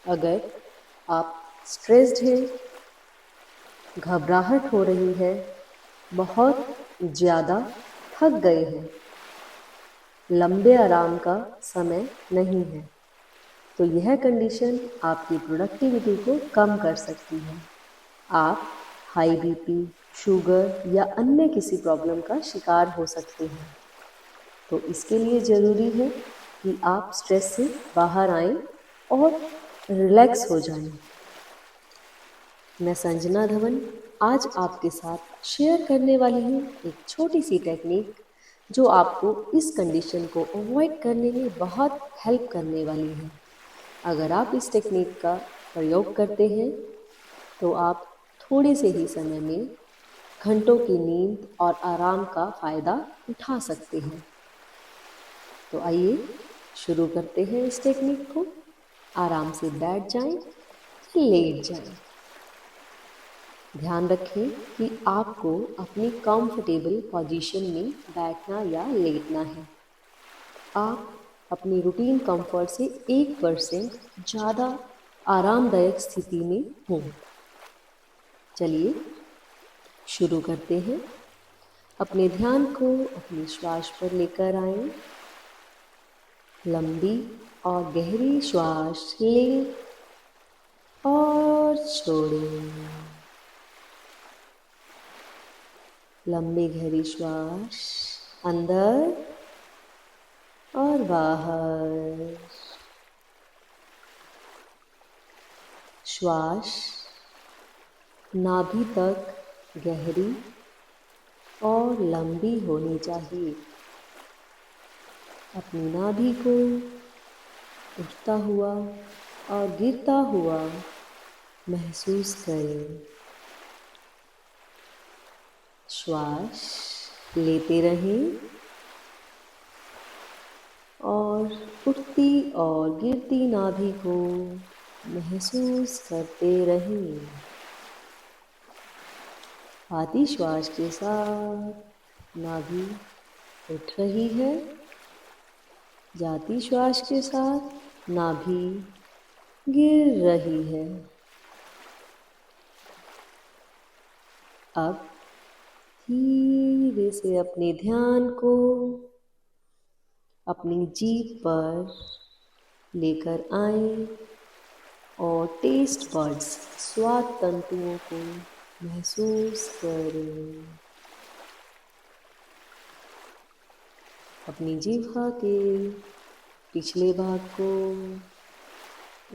अगर आप स्ट्रेस्ड हैं, घबराहट हो रही है, बहुत ज़्यादा थक गए हैं, लंबे आराम का समय नहीं है, तो यह कंडीशन आपकी प्रोडक्टिविटी को कम कर सकती है। आप हाई बीपी, शुगर या अन्य किसी प्रॉब्लम का शिकार हो सकते हैं। तो इसके लिए ज़रूरी है कि आप स्ट्रेस से बाहर आएं और रिलैक्स हो जाएं। मैं संजना धवन आज आपके साथ शेयर करने वाली हूँ एक छोटी सी टेक्निक जो आपको इस कंडीशन को अवॉइड करने में बहुत हेल्प करने वाली है। अगर आप इस टेक्निक का प्रयोग करते हैं तो आप थोड़े से ही समय में घंटों की नींद और आराम का फ़ायदा उठा सकते हैं। तो आइए शुरू करते हैं इस टेक्निक को। आराम से बैठ जाएं या लेट जाएं। ध्यान रखें कि आपको अपनी कंफर्टेबल पोजीशन में बैठना या लेटना है। आप अपनी रूटीन कंफर्ट से 1% ज़्यादा आरामदायक स्थिति में हों। चलिए शुरू करते हैं। अपने ध्यान को अपनी श्वास पर लेकर आएं। लंबी और गहरी श्वास लें और छोड़ें। लंबी गहरी श्वास अंदर और बाहर। श्वास नाभि तक गहरी और लंबी होनी चाहिए। अपनी नाभि को उठता हुआ और गिरता हुआ महसूस करें। श्वास लेते रहें और उठती और गिरती नाभि को महसूस करते रहें। आधी श्वास के साथ नाभि उठ रही है, जाती श्वास के साथ नाभि गिर रही है। अब धीरे से अपने ध्यान को अपनी जीभ पर लेकर आएं और टेस्ट बड्स स्वाद तंतुओं को महसूस करें। अपनी जीभ के पिछले भाग को,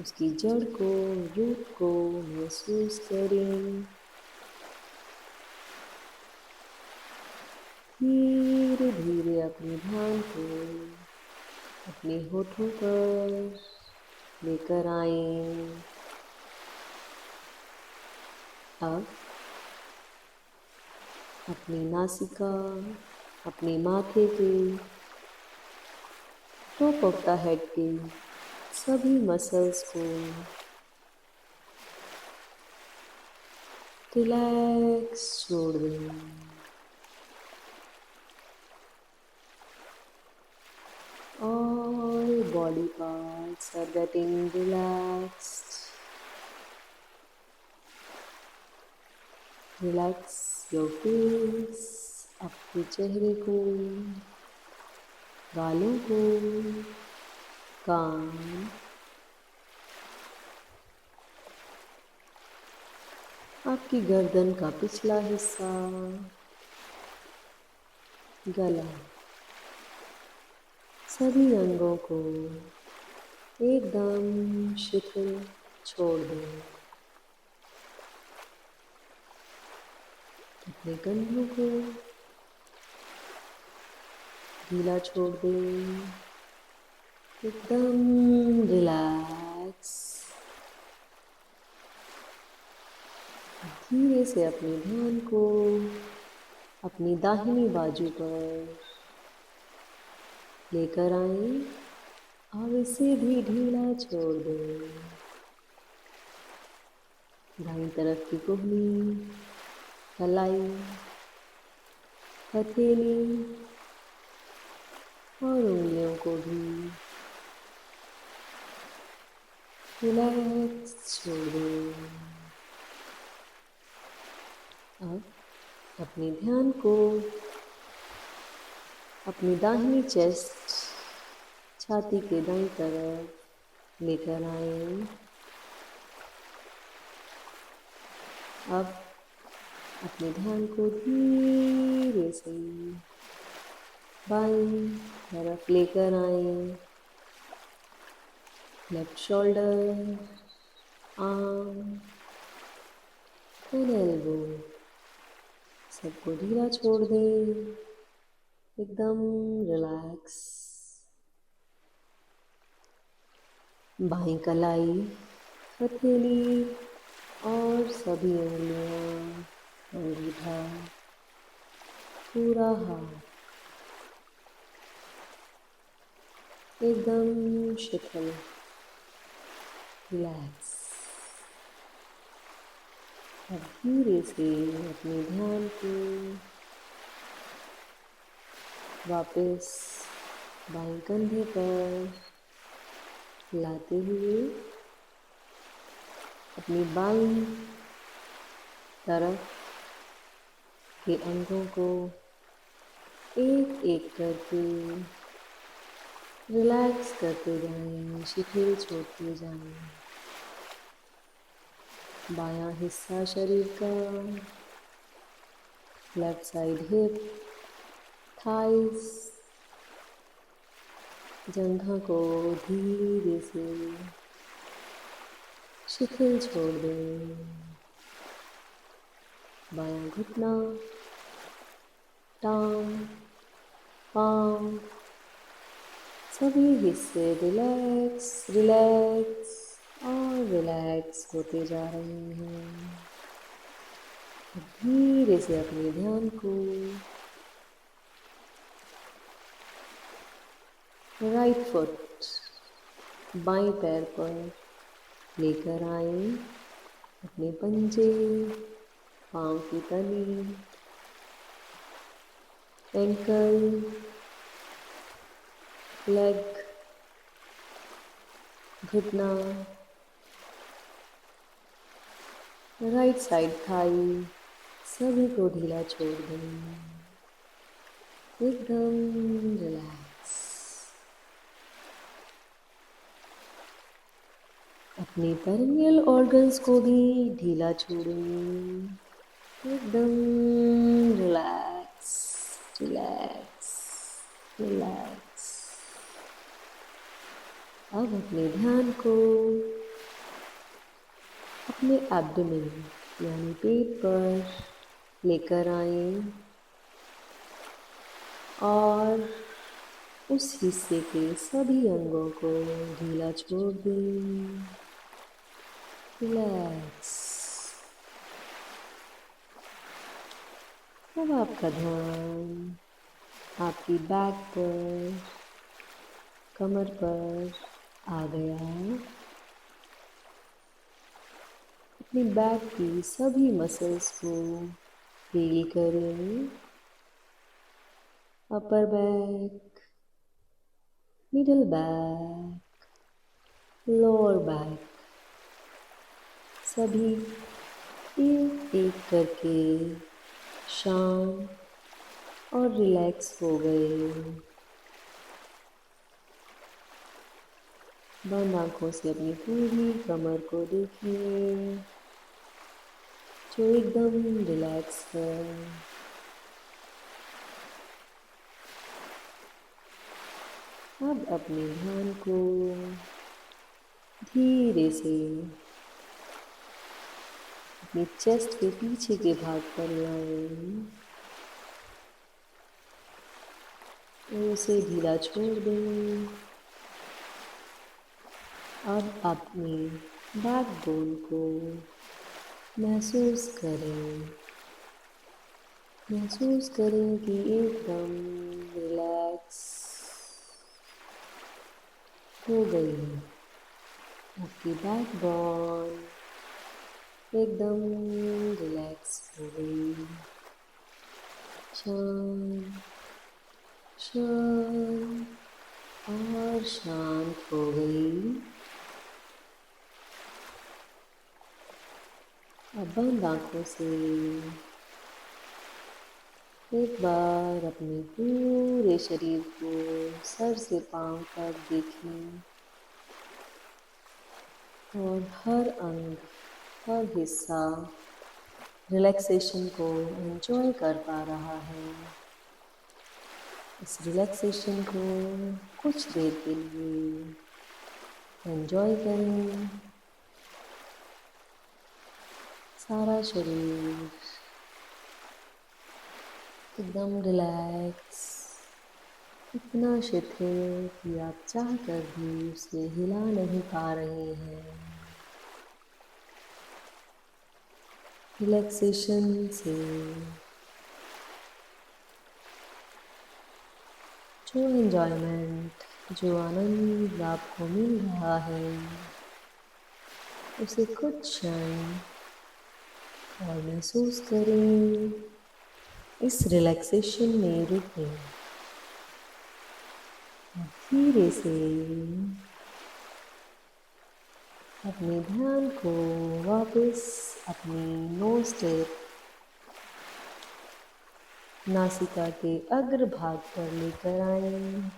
उसकी जड़ को, रूट को महसूस करें। धीरे धीरे अपने ध्यान को अपने होठों पर लेकर आएं। अब अपनी नासिका, अपने माथे के टॉप ऑफ द हेड के सभी मसल्स को रिलैक्स छोड़ दें। All body parts are getting relaxed. Relax your face, आपके चेहरे को, गालों को, कान, आपकी गर्दन का पिछला हिस्सा, गला, सभी अंगों को एकदम शिथिल छोड़ दें। अपने कंधों को ढीला छोड़ दें, एकदम रिलैक्स। धीरे से अपने ध्यान को अपनी दाहिनी बाजू पर लेकर आएं और इसे भी ढीला छोड़ दें। दाईं तरफ की कोहनी, कलाई, हथेली और उंगलियों को भी रिलैक्स छोड़ दें। अब अपने ध्यान को अपनी दाहिनी चेस्ट, छाती के दाईं तरफ लेकर आए। अब अपने ध्यान को धीरे से बाईं तरफ लेकर आए। Left shoulder, arm and elbow सबको ढीला छोड़ दें, एकदम रिलैक्स। बाईं कलाई, हथेली और सभी उंगलियां, अंगूठा, पूरा हाथ एकदम शिथिल, रिलैक्स। अब धीरे से अपने ध्यान को वापस बाएं कंधे पर लाते हुए अपनी बाईं तरफ के अंगों को एक एक करके रिलैक्स करते जाएं, शिथिल छोड़ते जाएं। बायां हिस्सा शरीर का, लेफ्ट साइड हिप, थाइस, जंघा को धीरे से शिथिल छोड़ दें। बायां घुटना, टांग, पांव, सभी हिस्से रिलैक्स रिलैक्स और रिलैक्स होते जा रहे हैं। धीरे से अपने ध्यान को राइट फुट, बाएं पैर पर लेकर आए। अपने पंजे, पांव की तली, एंकल, लेग, घुटना, राइट साइड थाई, सभी को ढीला छोड़ दें, एकदम रिलैक्स। अपने पेरिनियल ऑर्गन्स को भी ढीला छोड़ें, एकदम रिलैक्स रिलैक्स रिलैक्स। अब अपने ध्यान को अपने एब्डोमेन यानी पेट पर लेकर आए और उस हिस्से के सभी अंगों को ढीला छोड़ दें, रिलैक्स। अब आपका ध्यान आपकी बैक पर, कमर पर आ गया। अपनी बैक की सभी मसल्स को फील करें। Upper back, middle back, lower back, सभी एक एक करके शांत और रिलैक्स हो गए। बंद आंखों से अपनी पूरी कमर को देखिए जो एकदम रिलैक्स है। अब अपने ध्यान को धीरे से अपनी चेस्ट के पीछे के भाग पर लाएं और उसे ढीला छोड़ दें। अब अपने बैकबोन को महसूस करें, महसूस करें कि एकदम रिलैक्स हो गई। आपकी बैकबोन एकदम रिलैक्स हो गई, शांत शांत और शांत हो गई। अब बंद आंखों से एक बार अपने पूरे शरीर को सर से पांव तक देखें और हर अंग, हर हिस्सा रिलैक्सेशन को एंजॉय कर पा रहा है। इस रिलैक्सेशन को कुछ देर के लिए एंजॉय करें। सारा शरीर एकदम रिलैक्स, इतना शिथिल कि आप चाह कर भी उसे हिला नहीं पा रहे हैं। रिलैक्सेशन से जो एंजॉयमेंट, जो आनंद आपको मिल रहा है, उसे कुछ क्षण और महसूस करें। इस रिलैक्सेशन में रुकें। धीरे से अपने ध्यान को वापस अपनी नोज टिप, नासिका के अग्र भाग पर लेकर आएं।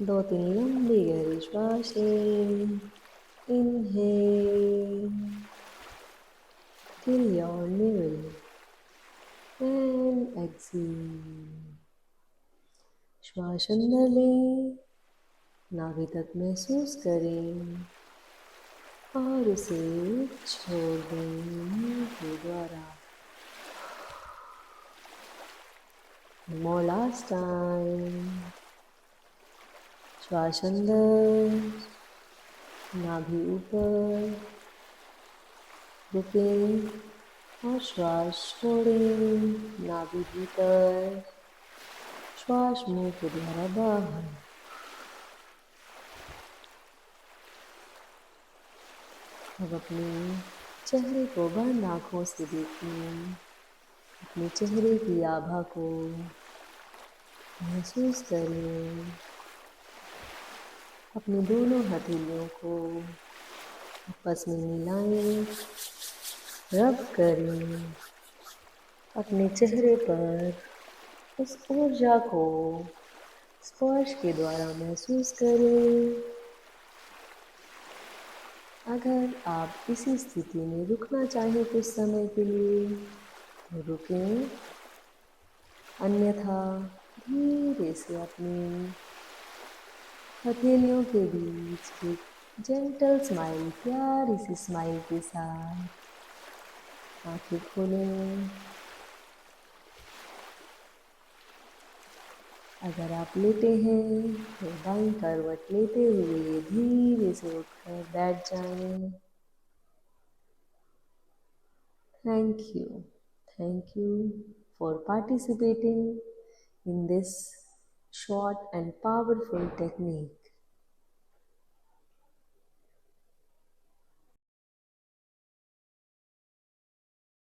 2-3 लंबी गहरी श्वास लें। Inhale till your navel and exhale। श्वास अंदर लें, नाभि तक महसूस करें और उसे छोड़ दें मुंह के द्वारा। More last time। श्वास अंदर, नाभि ऊपर, रुकें और श्वास छोड़ें, नाभि भीतर, श्वास मुंह के द्वारा बाहर। अब अपने चेहरे को बंद आँखों से देखें। अपने चेहरे की आभा को महसूस करें। अपनी दोनों हथेलियों को आपस में मिलाएं, रब करें। अपने चेहरे पर उस ऊर्जा को स्पर्श के द्वारा महसूस करें। अगर आप इसी स्थिति में रुकना चाहें कुछ समय के लिए तो रुकें, अन्यथा धीरे से अपनी हथेलियों के बीच एक जेंटल स्माइल, प्यारी सी स्माइल के साथ आंखें खोलें। अगर आप लेटे हैं तो दाईं करवट लेते हुए धीरे से उठकर बैठ जाएं। Thank you for participating in this short and powerful technique.